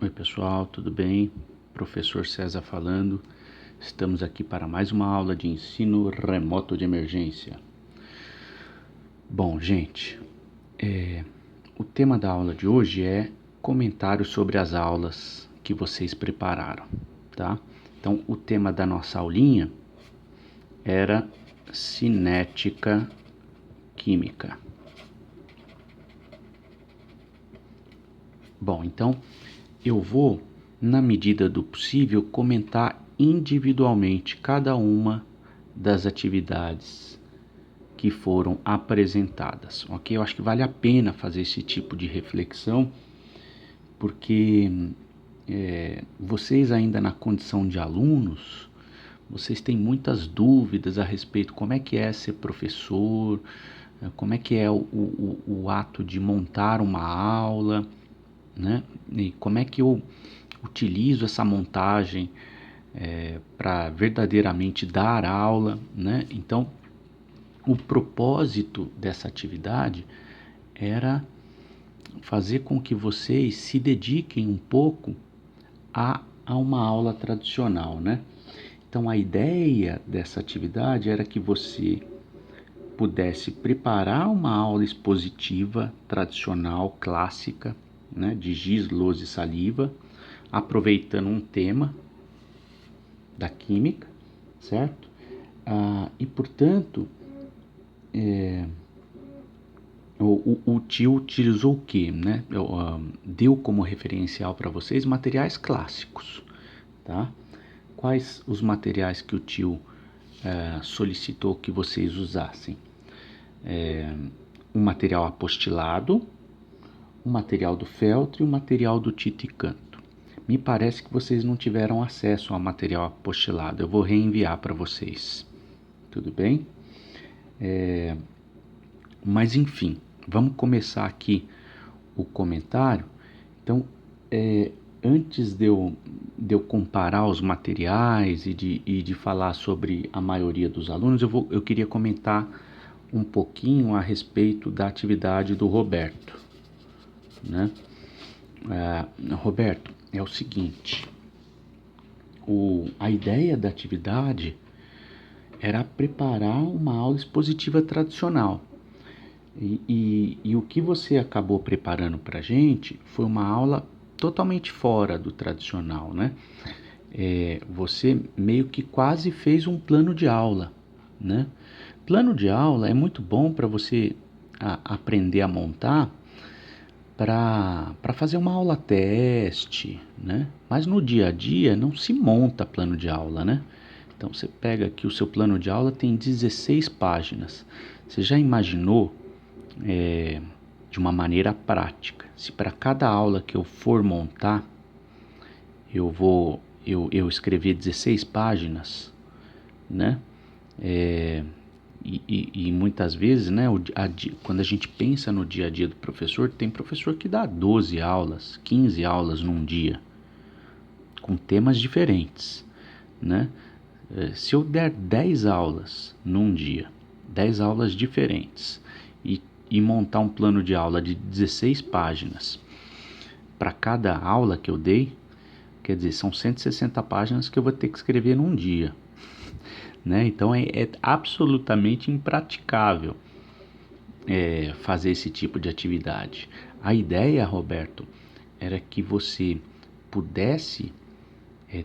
Oi pessoal, tudo bem? Professor César falando. Estamos aqui para mais uma aula de ensino remoto de emergência. Bom, gente, o tema da aula de hoje é comentários sobre as aulas que vocês prepararam, tá? Então, o tema da nossa aulinha era cinética química. Bom, então eu vou, na medida do possível, comentar individualmente cada uma das atividades que foram apresentadas, ok? Eu acho que vale a pena fazer esse tipo de reflexão, porque vocês ainda na condição de alunos, vocês têm muitas dúvidas a respeito como é que é ser professor, como é que é o ato de montar uma aula, né? E como é que eu utilizo essa montagem para verdadeiramente dar aula, né? Então, o propósito dessa atividade era fazer com que vocês se dediquem um pouco a uma aula tradicional, né? Então, a ideia dessa atividade era que você pudesse preparar uma aula expositiva tradicional, clássica, né, de giz, lousa e saliva, aproveitando um tema da química, certo? E, portanto, o tio utilizou o quê, né? Deu como referencial para vocês materiais clássicos, tá? Quais os materiais que o tio solicitou que vocês usassem? Um material apostilado, um material do feltro e um material do Tito e Canto. Me parece que vocês não tiveram acesso ao material apostilado. Eu vou reenviar para vocês. Tudo bem? Mas enfim, vamos começar aqui o comentário. Então, antes de eu comparar os materiais e de falar sobre a maioria dos alunos, eu queria comentar um pouquinho a respeito da atividade do Roberto, né? Roberto, é o seguinte, a ideia da atividade era preparar uma aula expositiva tradicional. E o que você acabou preparando para a gente foi uma aula totalmente fora do tradicional, né? Você meio que quase fez um plano de aula, né? Plano de aula é muito bom para você aprender a montar para fazer uma aula teste, né? Mas no dia a dia não se monta plano de aula, né? Então você pega aqui o seu plano de aula, tem 16 páginas. Você já imaginou de uma maneira prática? Se para cada aula que eu for montar, eu escrever 16 páginas, né? E muitas vezes, né, quando a gente pensa no dia a dia do professor, tem professor que dá 12 aulas, 15 aulas num dia, com temas diferentes, né? Se eu der 10 aulas num dia, 10 aulas diferentes, e montar um plano de aula de 16 páginas para cada aula que eu dei, quer dizer, são 160 páginas que eu vou ter que escrever num dia, né? Então é absolutamente impraticável fazer esse tipo de atividade. A ideia, Roberto, era que você pudesse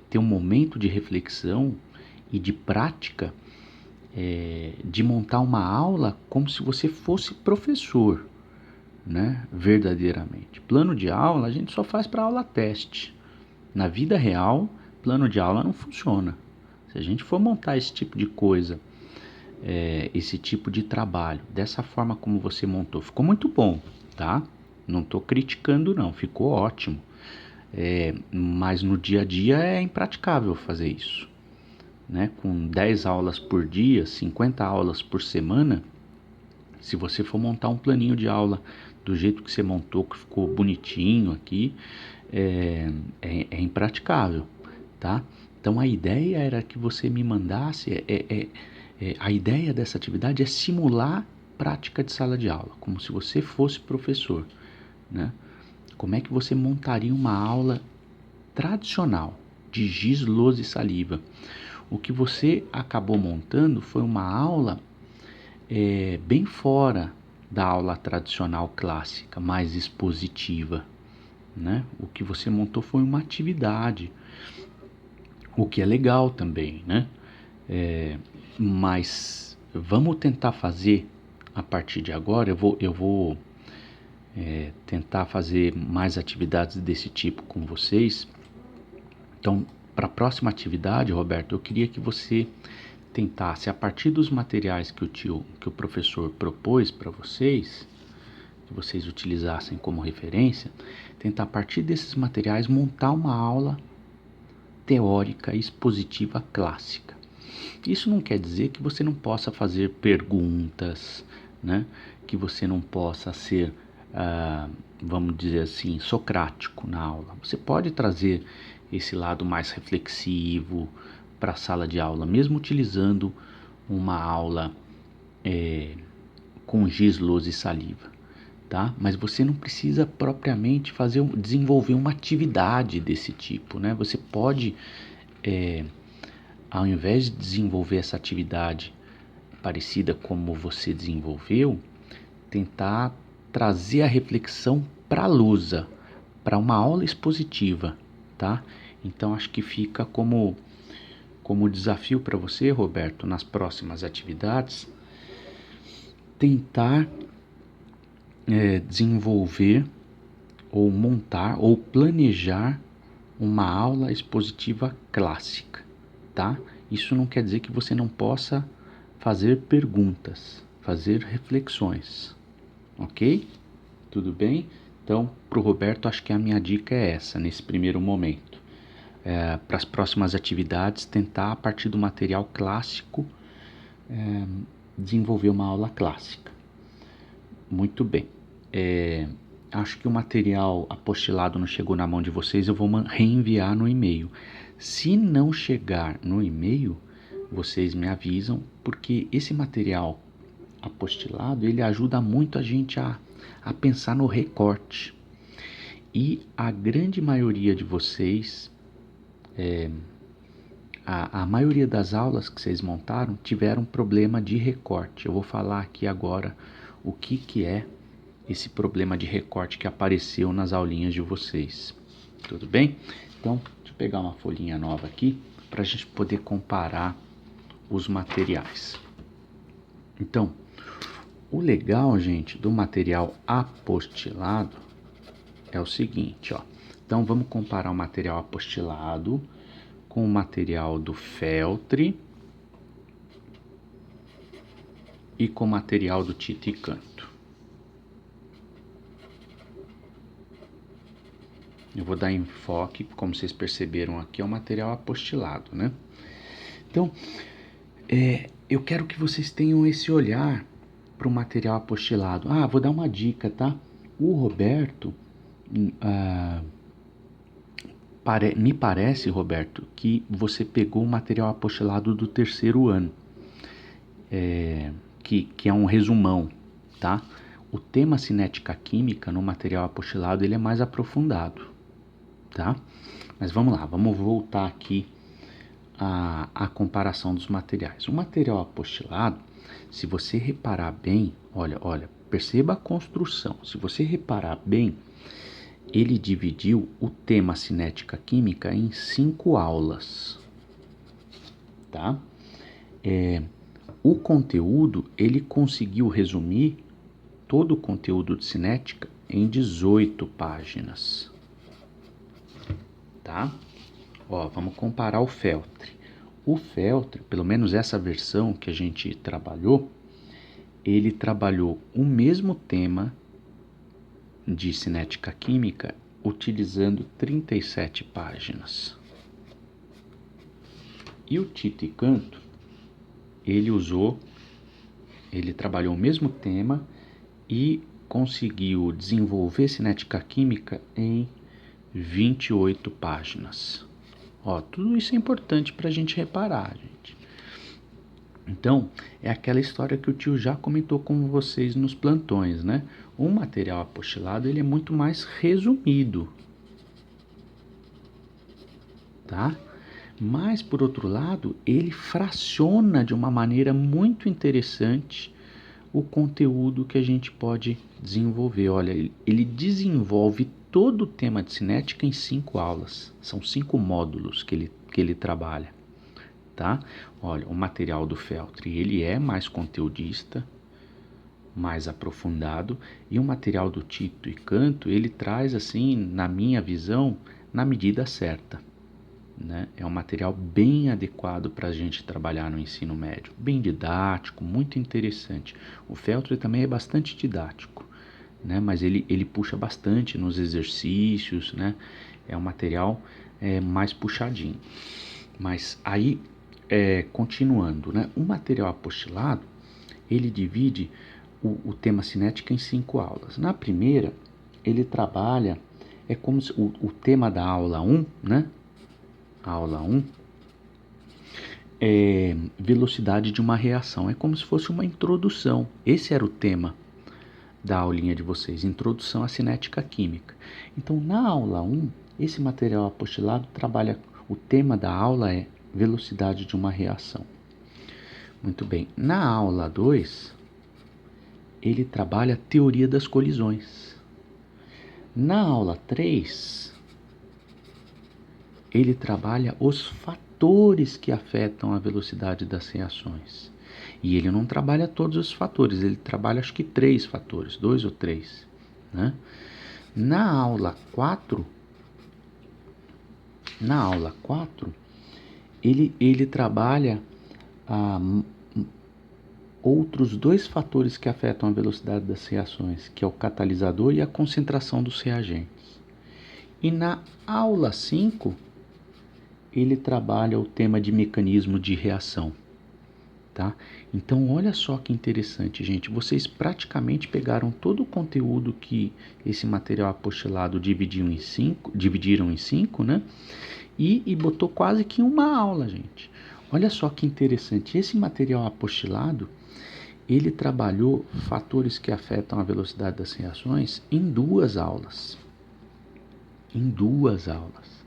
ter um momento de reflexão e de prática, de montar uma aula como se você fosse professor, né? Verdadeiramente. Plano de aula a gente só faz para aula teste. Na vida real, plano de aula não funciona. Se a gente for montar esse tipo de coisa, esse tipo de trabalho, dessa forma como você montou, ficou muito bom, tá? Não estou criticando não, ficou ótimo. Mas no dia a dia é impraticável fazer isso, né? Com 10 aulas por dia, 50 aulas por semana, se você for montar um planinho de aula do jeito que você montou, que ficou bonitinho aqui, é impraticável, tá? Então a ideia era que você me mandasse, a ideia dessa atividade é simular prática de sala de aula, como se você fosse professor, né? Como é que você montaria uma aula tradicional, de giz, lousa e saliva. O que você acabou montando foi uma aula bem fora da aula tradicional clássica, mais expositiva, né? O que você montou foi uma atividade, o que é legal também, né? Mas vamos tentar fazer a partir de agora. Eu vou tentar fazer mais atividades desse tipo com vocês. Então, para a próxima atividade, Roberto, eu queria que você tentasse, a partir dos materiais que o professor propôs para vocês, que vocês utilizassem como referência, tentar a partir desses materiais montar uma aula teórica expositiva clássica. Isso não quer dizer que você não possa fazer perguntas, né? Que você não possa ser, vamos dizer assim, socrático na aula. Você pode trazer esse lado mais reflexivo para a sala de aula, mesmo utilizando uma aula com giz, lousa e saliva, tá? Mas você não precisa propriamente desenvolver uma atividade desse tipo, né? Você pode, ao invés de desenvolver essa atividade parecida como você desenvolveu, tentar trazer a reflexão para a lousa, para uma aula expositiva, tá? Então acho que fica como desafio para você, Roberto, nas próximas atividades, tentar desenvolver ou montar ou planejar uma aula expositiva clássica, tá? Isso não quer dizer que você não possa fazer perguntas, fazer reflexões, ok? Tudo bem? Então, para o Roberto, acho que a minha dica é essa, nesse primeiro momento. Para as próximas atividades, tentar, a partir do material clássico, desenvolver uma aula clássica. Muito bem. Acho que o material apostilado não chegou na mão de vocês, eu vou reenviar no e-mail. Se não chegar no e-mail, vocês me avisam, porque esse material apostilado, ele ajuda muito a gente a pensar no recorte. E a grande maioria de vocês, a maioria das aulas que vocês montaram tiveram problema de recorte. Eu vou falar aqui agora o que é esse problema de recorte que apareceu nas aulinhas de vocês. Tudo bem? Então, deixa eu pegar uma folhinha nova aqui para a gente poder comparar os materiais. Então, o legal, gente, do material apostilado é o seguinte, ó. Então, vamos comparar o material apostilado com o material do Feltri e com o material do Tito e Canto. Eu vou dar enfoque, como vocês perceberam aqui, é o material apostilado, né? Então, eu quero que vocês tenham esse olhar para o material apostilado. Vou dar uma dica, tá? O Roberto, me parece, Roberto, que você pegou o material apostilado do terceiro ano, que é um resumão, tá? O tema cinética química no material apostilado, ele é mais aprofundado, tá? Mas vamos lá, vamos voltar aqui à comparação dos materiais. O material apostilado, se você reparar bem, olha, perceba a construção. Se você reparar bem, ele dividiu o tema cinética química em 5 aulas, tá? O conteúdo, ele conseguiu resumir todo o conteúdo de cinética em 18 páginas. Tá? Vamos comparar o Feltri. O Feltri, pelo menos essa versão que a gente trabalhou, ele trabalhou o mesmo tema de cinética química utilizando 37 páginas. E o Tito e Canto, ele trabalhou o mesmo tema e conseguiu desenvolver cinética química em 28 páginas. Tudo isso é importante para a gente reparar, gente. Então, é aquela história que o tio já comentou com vocês nos plantões, né? O material apostilado, ele é muito mais resumido. tá? Mas, por outro lado, ele fraciona de uma maneira muito interessante o conteúdo que a gente pode desenvolver. Olha, ele desenvolve todo o tema de cinética em 5 aulas. São 5 módulos que ele trabalha, tá? Olha, o material do Feltri, ele é mais conteudista, mais aprofundado, e o material do Tito e Canto, ele traz, assim, na minha visão, na medida certa. Né? É um material bem adequado para a gente trabalhar no ensino médio, bem didático, muito interessante. O Feltri também é bastante didático, né? Mas ele puxa bastante nos exercícios, né? É um material mais puxadinho. Mas aí, continuando, né? O material apostilado, ele divide o tema cinética em 5 aulas. Na primeira, ele trabalha, é como se o tema da aula 1, né? A aula 1 é velocidade de uma reação. É como se fosse uma introdução. Esse era o tema da aulinha de vocês, introdução à cinética química. Então, na aula 1, esse material apostilado trabalha, o tema da aula é velocidade de uma reação. Muito bem. Na aula 2, ele trabalha teoria das colisões. Na aula 3, ele trabalha os fatores que afetam a velocidade das reações. E ele não trabalha todos os fatores, ele trabalha acho que 3 fatores, 2 ou 3. Né? Na aula 4, ele trabalha outros 2 fatores que afetam a velocidade das reações, que é o catalisador e a concentração dos reagentes. E na aula 5, ele trabalha o tema de mecanismo de reação, tá? Então, olha só que interessante, gente. Vocês praticamente pegaram todo o conteúdo que esse material apostilado dividiram em 5, né? E botou quase que uma aula, gente. Olha só que interessante. Esse material apostilado, ele trabalhou fatores que afetam a velocidade das reações em 2 aulas. Em 2 aulas.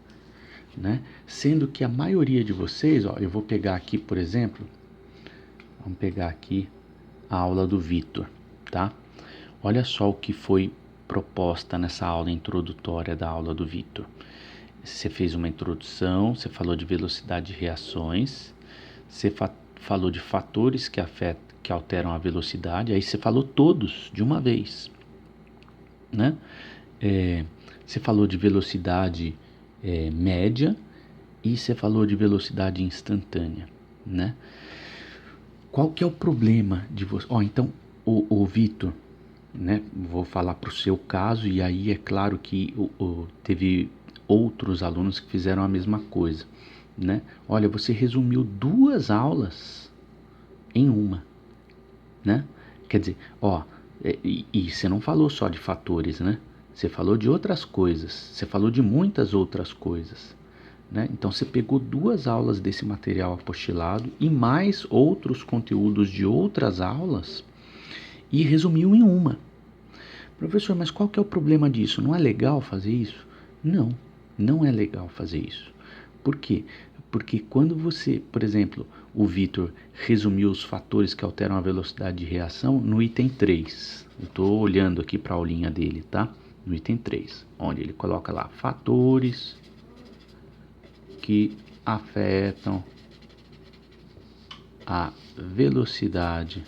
Né? Sendo que a maioria de vocês, ó, eu vou pegar aqui, por exemplo, vamos pegar aqui a aula do Vitor, tá? Olha só o que foi proposta nessa aula introdutória da aula do Vitor. Você fez uma introdução, você falou de velocidade de reações, você falou de fatores que alteram a velocidade, aí você falou todos de uma vez, né? Você falou de velocidade média e você falou de velocidade instantânea, né? Qual que é o problema de você? Então, o Vitor, né? Vou falar para o seu caso, e aí é claro que teve outros alunos que fizeram a mesma coisa, né? Olha, você resumiu 2 aulas em uma, né? Quer dizer, e você não falou só de fatores, né? Você falou de outras coisas, você falou de muitas outras coisas, né? Então você pegou 2 aulas desse material apostilado e mais outros conteúdos de outras aulas e resumiu em uma. Professor, mas qual que é o problema disso? Não é legal fazer isso? Não, não é legal fazer isso. Por quê? Porque quando você, por exemplo, o Vitor resumiu os fatores que alteram a velocidade de reação no item 3. Eu estou olhando aqui para a aulinha dele, tá? No item 3, onde ele coloca lá fatores que afetam a velocidade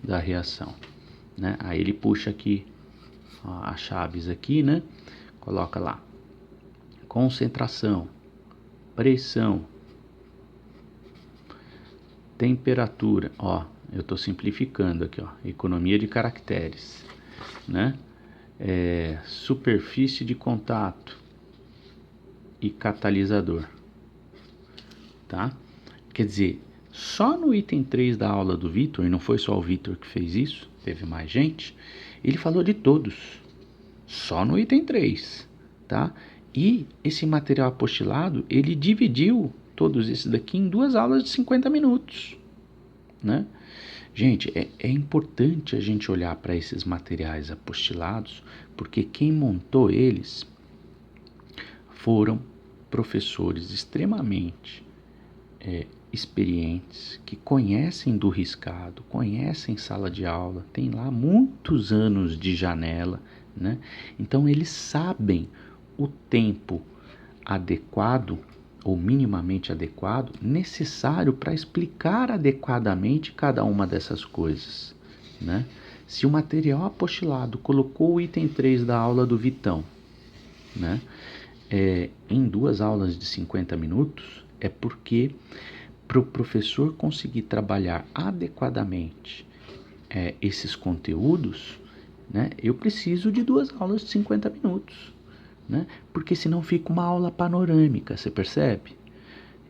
da reação, né? Aí ele puxa aqui as chaves aqui, né? Coloca lá concentração, pressão, temperatura, eu estou simplificando aqui, economia de caracteres, né? Superfície de contato e catalisador, tá? Quer dizer, só no item 3 da aula do Vitor, e não foi só o Vitor que fez isso, teve mais gente, ele falou de todos, só no item 3, tá? E esse material apostilado, ele dividiu todos esses daqui em 2 aulas de 50 minutos, né? Gente, é importante a gente olhar para esses materiais apostilados, porque quem montou eles foram professores extremamente experientes, que conhecem do riscado, conhecem sala de aula, tem lá muitos anos de janela, né? Então eles sabem o tempo adequado ou minimamente adequado necessário para explicar adequadamente cada uma dessas coisas, né? Se o material apostilado colocou o item 3 da aula do Vitão, né, em 2 aulas de 50 minutos, é porque para o professor conseguir trabalhar adequadamente esses conteúdos, né, eu preciso de 2 aulas de 50 minutos, né, porque senão fica uma aula panorâmica, você percebe?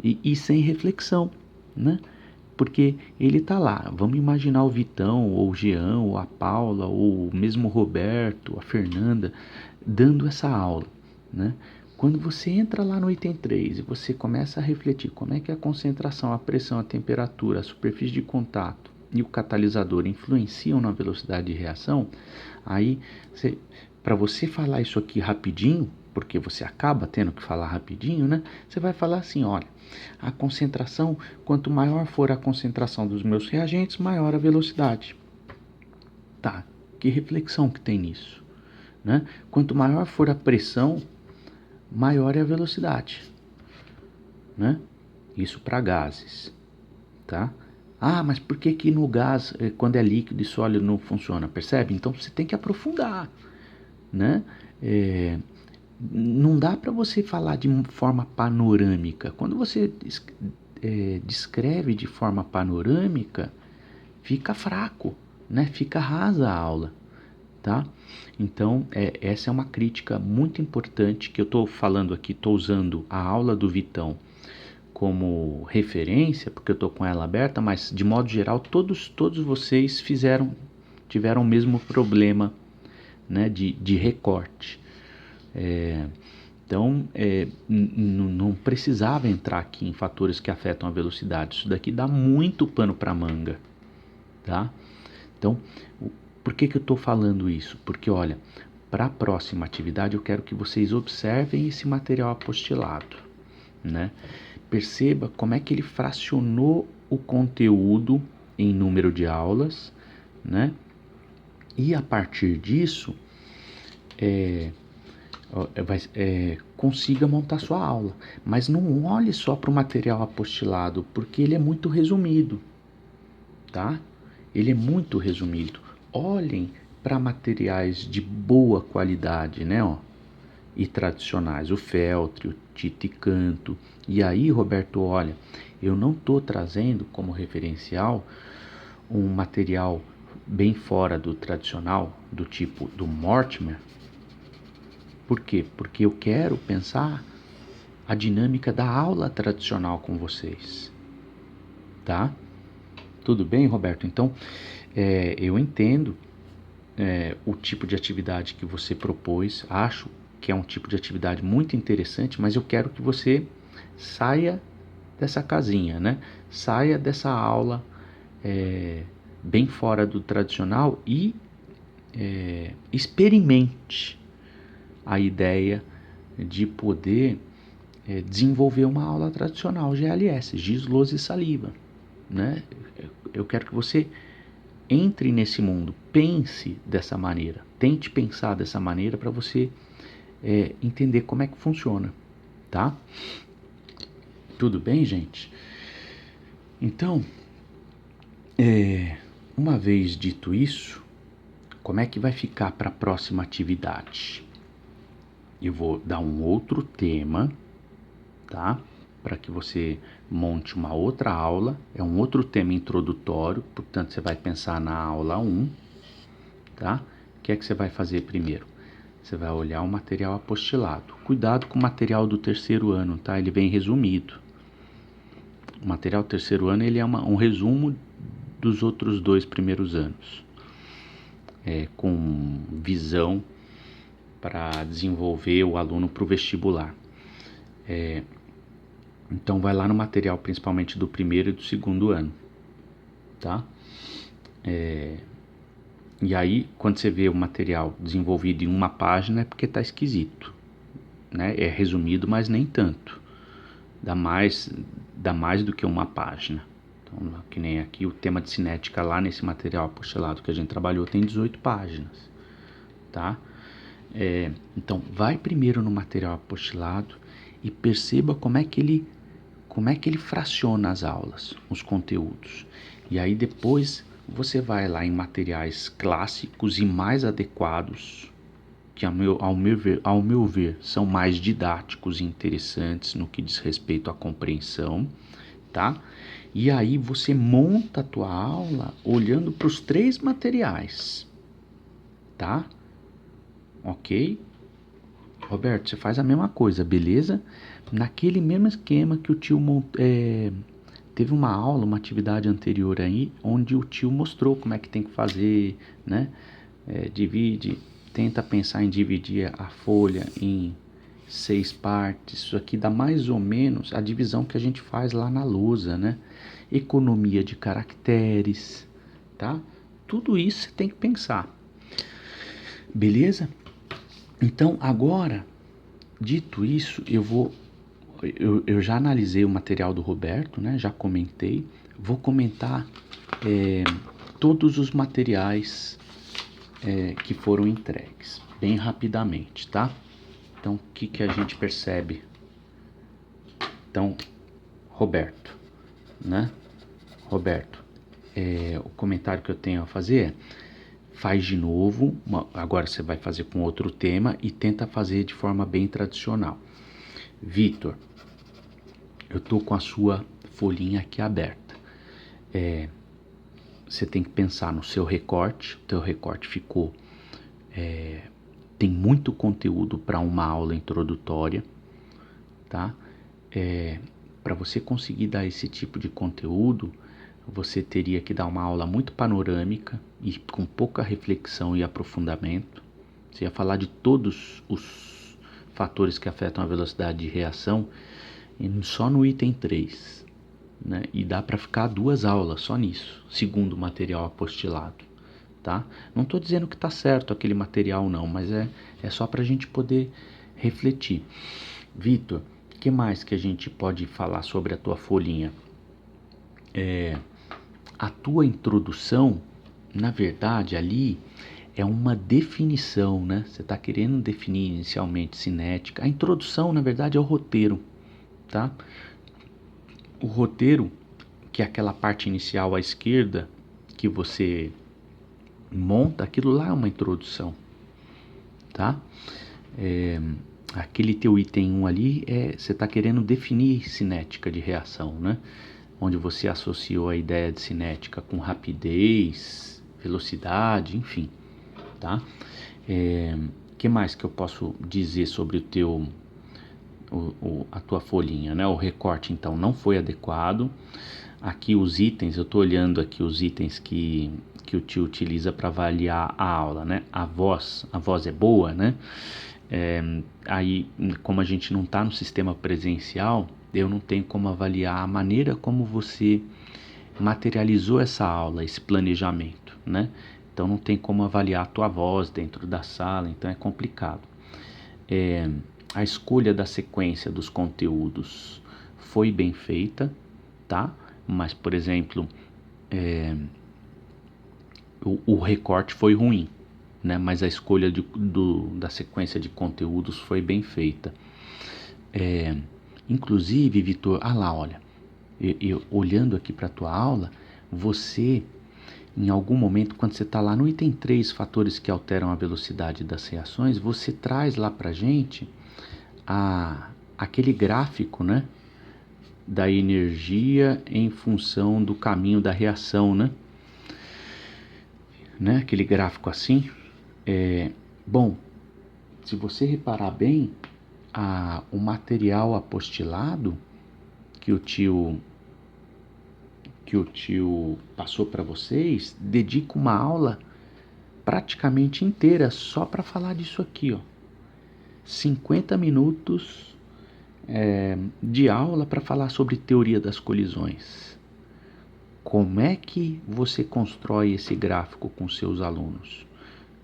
E sem reflexão, né? Porque ele tá lá, vamos imaginar o Vitão, ou o Jean, ou a Paula, ou mesmo o Roberto, a Fernanda, dando essa aula, né? Quando você entra lá no item 3 e você começa a refletir como é que a concentração, a pressão, a temperatura, a superfície de contato e o catalisador influenciam na velocidade de reação, aí para você falar isso aqui rapidinho, porque você acaba tendo que falar rapidinho, né? Você vai falar assim, olha, a concentração, quanto maior for a concentração dos meus reagentes, maior a velocidade. Tá, que reflexão que tem nisso, né? Quanto maior for a pressão, maior é a velocidade, né? Isso para gases, tá? Ah, mas por que que no gás, quando é líquido e sólido, não funciona? Percebe? Então você tem que aprofundar, né? Não dá para você falar de forma panorâmica. Quando você descreve de forma panorâmica, fica fraco, né? Fica rasa a aula, tá? Então, essa é uma crítica muito importante que eu estou falando aqui, estou usando a aula do Vitão como referência, porque eu estou com ela aberta, mas de modo geral, todos vocês tiveram o mesmo problema, né, de recorte. Então, não precisava entrar aqui em fatores que afetam a velocidade. Isso daqui dá muito pano para manga, tá? Então, por que eu estou falando isso? Porque, olha, para a próxima atividade eu quero que vocês observem esse material apostilado, né? Perceba como é que ele fracionou o conteúdo em número de aulas, né? E a partir disso, consiga montar sua aula. Mas não olhe só para o material apostilado, porque ele é muito resumido, tá? Ele é muito resumido. Olhem para materiais de boa qualidade, né? Ó, e tradicionais, o feltro, o Tito e Canto. E aí, Roberto, olha, eu não estou trazendo como referencial um material bem fora do tradicional, do tipo do Mortimer. Por quê? Porque eu quero pensar a dinâmica da aula tradicional com vocês, tá? Tudo bem, Roberto? Então, eu entendo o tipo de atividade que você propôs, acho que é um tipo de atividade muito interessante, mas eu quero que você saia dessa casinha, né? Saia dessa aula bem fora do tradicional e experimente a ideia de poder desenvolver uma aula tradicional GLS, giz, lousa e saliva, né? Eu quero que você entre nesse mundo, pense dessa maneira, tente pensar dessa maneira para você entender como é que funciona, tá? Tudo bem, gente? Então, uma vez dito isso, como é que vai ficar para a próxima atividade? Eu vou dar um outro tema, tá? Para que você monte uma outra aula, é um outro tema introdutório, portanto você vai pensar na aula 1, tá? O que é que você vai fazer primeiro? Você vai olhar o material apostilado. Cuidado com o material do terceiro ano, tá? Ele vem resumido. O material do terceiro ano ele é um resumo dos outros 2 primeiros anos, com visão para desenvolver o aluno para o vestibular. Então vai lá no material principalmente do primeiro e do segundo ano, tá? E aí quando você vê o material desenvolvido em uma página é porque tá esquisito, né? É resumido, mas nem tanto. Dá mais do que uma página. Então, que nem aqui o tema de cinética lá nesse material apostilado que a gente trabalhou tem 18 páginas, tá? Então, vai primeiro no material apostilado e perceba como é que ele fraciona as aulas, os conteúdos. E aí depois você vai lá em materiais clássicos e mais adequados, que ao meu ver são mais didáticos e interessantes no que diz respeito à compreensão, tá? E aí você monta a tua aula olhando para os 3 materiais, tá? Ok? Roberto, você faz a mesma coisa, beleza? Naquele mesmo esquema que o tio teve uma aula, uma atividade anterior aí, onde o tio mostrou como é que tem que fazer, né? Tenta pensar em dividir a folha em 6 partes. Isso aqui dá mais ou menos a divisão que a gente faz lá na lousa, né? Economia de caracteres, tá? Tudo isso você tem que pensar, beleza? Então agora, dito isso, eu já analisei o material do Roberto, né? Já comentei. Vou comentar todos os materiais que foram entregues, bem rapidamente, tá? Então, o que a gente percebe? Então, Roberto, né? Roberto, o comentário que eu tenho a fazer é: faz de novo, agora você vai fazer com outro tema e tenta fazer de forma bem tradicional. Vitor, eu tô com a sua folhinha aqui aberta. Você tem que pensar no seu recorte. O teu recorte ficou... tem muito conteúdo para uma aula introdutória, tá? Para você conseguir dar esse tipo de conteúdo, você teria que dar uma aula muito panorâmica e com pouca reflexão e aprofundamento. Você ia falar de todos os fatores que afetam a velocidade de reação só no item 3, né? E dá para ficar 2 aulas só nisso, segundo o material apostilado, tá? Não estou dizendo que está certo aquele material não, mas é só para a gente poder refletir. Vitor, o que mais que a gente pode falar sobre a tua folhinha? A tua introdução, na verdade, ali é uma definição, né? Você está querendo definir inicialmente cinética. A introdução, na verdade, é o roteiro, tá? O roteiro, que é aquela parte inicial à esquerda, que você monta, aquilo lá é uma introdução, tá? Aquele teu item 1 ali, você está querendo definir cinética de reação, né? Onde você associou a ideia de cinética com rapidez, velocidade, enfim, tá? Que mais que eu posso dizer sobre a tua folhinha, né? O recorte, então, não foi adequado. Aqui os itens, eu estou olhando aqui os itens que o tio utiliza para avaliar a aula, né? A voz é boa, né? Aí, como a gente não está no sistema presencial, eu não tenho como avaliar a maneira como você materializou essa aula, esse planejamento, né? Então não tem como avaliar a tua voz dentro da sala, então é complicado. A escolha da sequência dos conteúdos foi bem feita, tá? Mas, por exemplo, o recorte foi ruim, né? Mas a escolha da sequência de conteúdos foi bem feita. Inclusive, Vitor, olha, eu olhando aqui para a tua aula, você, em algum momento, quando você está lá no item 3, fatores que alteram a velocidade das reações, você traz lá para gente aquele gráfico, né, da energia em função do caminho da reação, né? Aquele gráfico assim. Bom, se você reparar bem, o material apostilado que o tio passou para vocês dedica uma aula praticamente inteira só para falar disso aqui, ó. 50 minutos de aula para falar sobre teoria das colisões. Como é que você constrói esse gráfico com seus alunos,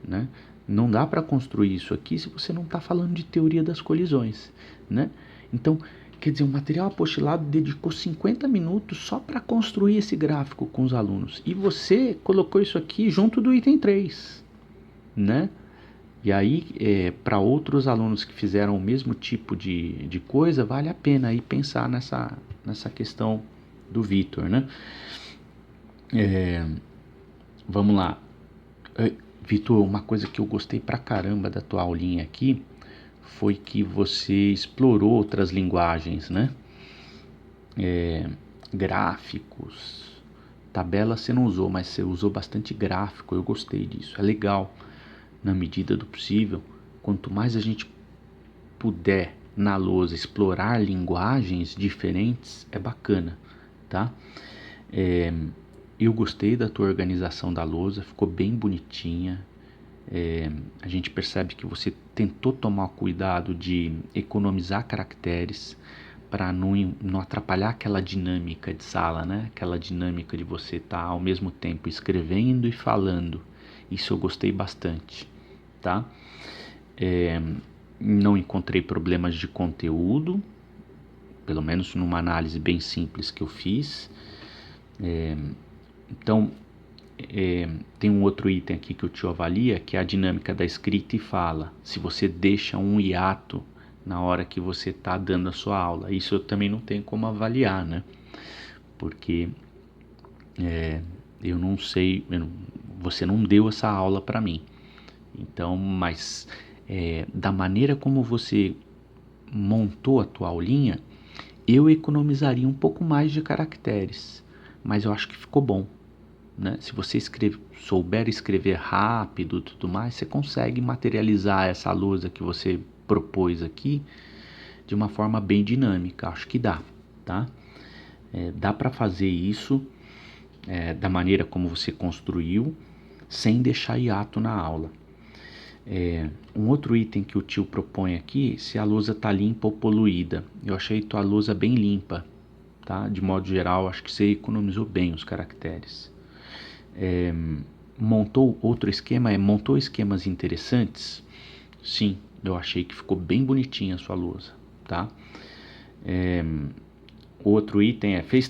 né? Não dá para construir isso aqui se você não está falando de teoria das colisões, né? Então, quer dizer, o material apostilado dedicou 50 minutos só para construir esse gráfico com os alunos. E você colocou isso aqui junto do item 3, né? E aí, para outros alunos que fizeram o mesmo tipo de coisa, vale a pena aí pensar nessa questão do Vitor, né? Vamos lá. Vitor, uma coisa que eu gostei pra caramba da tua aulinha aqui foi que você explorou outras linguagens, né? Gráficos, tabela você não usou, mas você usou bastante gráfico, eu gostei disso, é legal. Na medida do possível, quanto mais a gente puder na lousa explorar linguagens diferentes, é bacana, tá? Eu gostei da tua organização da lousa, ficou bem bonitinha. A gente percebe que você tentou tomar cuidado de economizar caracteres para não atrapalhar aquela dinâmica de sala, né? Aquela dinâmica de você estar ao mesmo tempo escrevendo e falando. Isso eu gostei bastante, tá? Não encontrei problemas de conteúdo, pelo menos numa análise bem simples que eu fiz. Então, tem um outro item aqui que o tio avalia, que é a dinâmica da escrita e fala. Se você deixa um hiato na hora que você está dando a sua aula. Isso eu também não tenho como avaliar, né? Porque eu não sei, você não deu essa aula para mim. Então, mas da maneira como você montou a tua aulinha, eu economizaria um pouco mais de caracteres, mas eu acho que ficou bom, né? Se você souber escrever rápido e tudo mais, você consegue materializar essa lousa que você propôs aqui de uma forma bem dinâmica. Acho que dá, tá? Dá para fazer isso da maneira como você construiu, sem deixar hiato na aula. Um outro item que o tio propõe aqui, se a lousa tá limpa ou poluída. Eu achei tua lousa bem limpa, tá? De modo geral, acho que você economizou bem os caracteres. Montou outro esquema, montou esquemas interessantes? Sim, eu achei que ficou bem bonitinha a sua lousa, tá? Outro item fez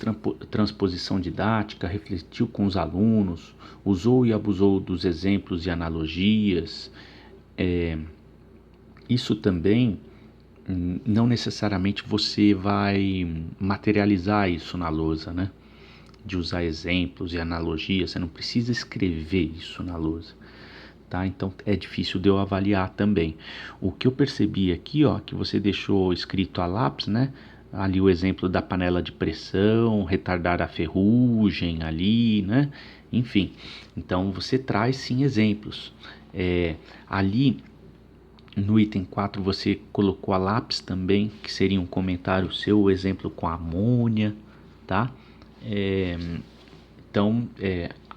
transposição didática, refletiu com os alunos, usou e abusou dos exemplos e analogias. Isso também, não necessariamente você vai materializar isso na lousa, né? De usar exemplos e analogias, você não precisa escrever isso na lousa, tá? Então é difícil de eu avaliar também. O que eu percebi aqui, ó, que você deixou escrito a lápis, né? Ali o exemplo da panela de pressão, retardar a ferrugem ali, né? Enfim, então você traz sim exemplos. Ali no item 4 você colocou a lápis também, que seria um comentário seu, o exemplo com a amônia, tá? Então,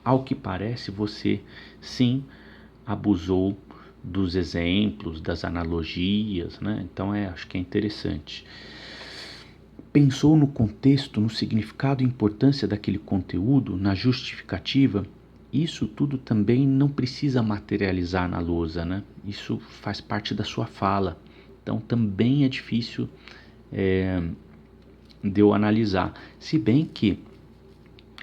ao que parece, você sim abusou dos exemplos, das analogias, né? Então, acho que é interessante. Pensou no contexto, no significado e importância daquele conteúdo, na justificativa. Isso tudo também não precisa materializar na lousa, né? Isso faz parte da sua fala. Então também é difícil de eu analisar. Se bem que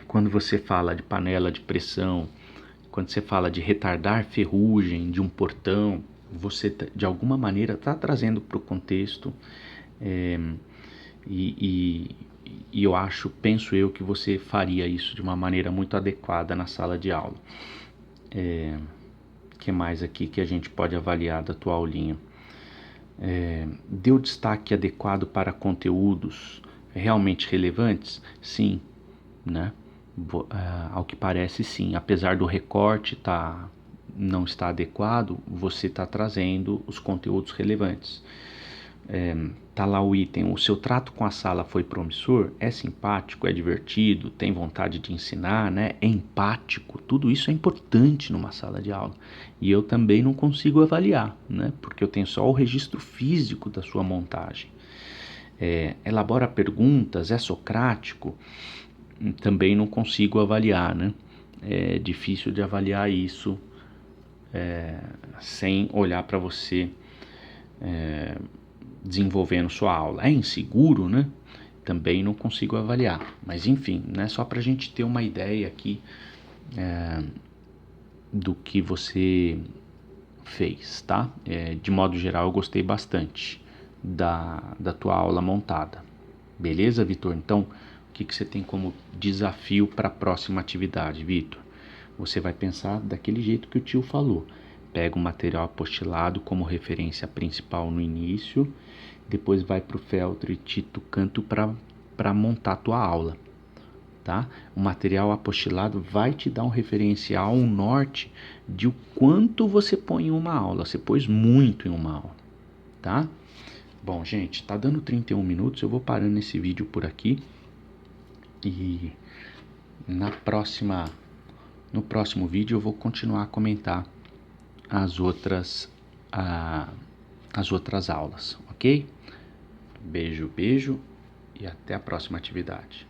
quando você fala de panela de pressão, quando você fala de retardar ferrugem de um portão, você de alguma maneira está trazendo para o contexto e eu penso eu que você faria isso de uma maneira muito adequada na sala de aula. Que mais aqui que a gente pode avaliar da tua aulinha? Deu destaque adequado para conteúdos realmente relevantes? Sim, né? Ao que parece sim, apesar do recorte não estar adequado, você está trazendo os conteúdos relevantes. Tá lá o item, o seu trato com a sala foi promissor, é simpático, é divertido, tem vontade de ensinar, né? É empático, tudo isso é importante numa sala de aula. E eu também não consigo avaliar, né? Porque eu tenho só o registro físico da sua montagem. Elabora perguntas, é socrático, também não consigo avaliar, né? É difícil de avaliar isso sem olhar para você desenvolvendo sua aula. É inseguro, né? Também não consigo avaliar. Mas enfim, né? Só para a gente ter uma ideia aqui do que você fez, tá? De modo geral, eu gostei bastante da tua aula montada. Beleza, Vitor? Então, o que você tem como desafio para a próxima atividade, Vitor? Você vai pensar daquele jeito que o tio falou. Pega o material apostilado como referência principal no início, depois vai para o Feltro e Tito Canto para montar a tua aula, tá? O material apostilado vai te dar um referencial, um norte de o quanto você põe em uma aula. Você pôs muito em uma aula, tá? Bom, gente, tá dando 31 minutos, eu vou parando esse vídeo por aqui e no próximo vídeo eu vou continuar a comentar as outras aulas, ok? Beijo, beijo e até a próxima atividade.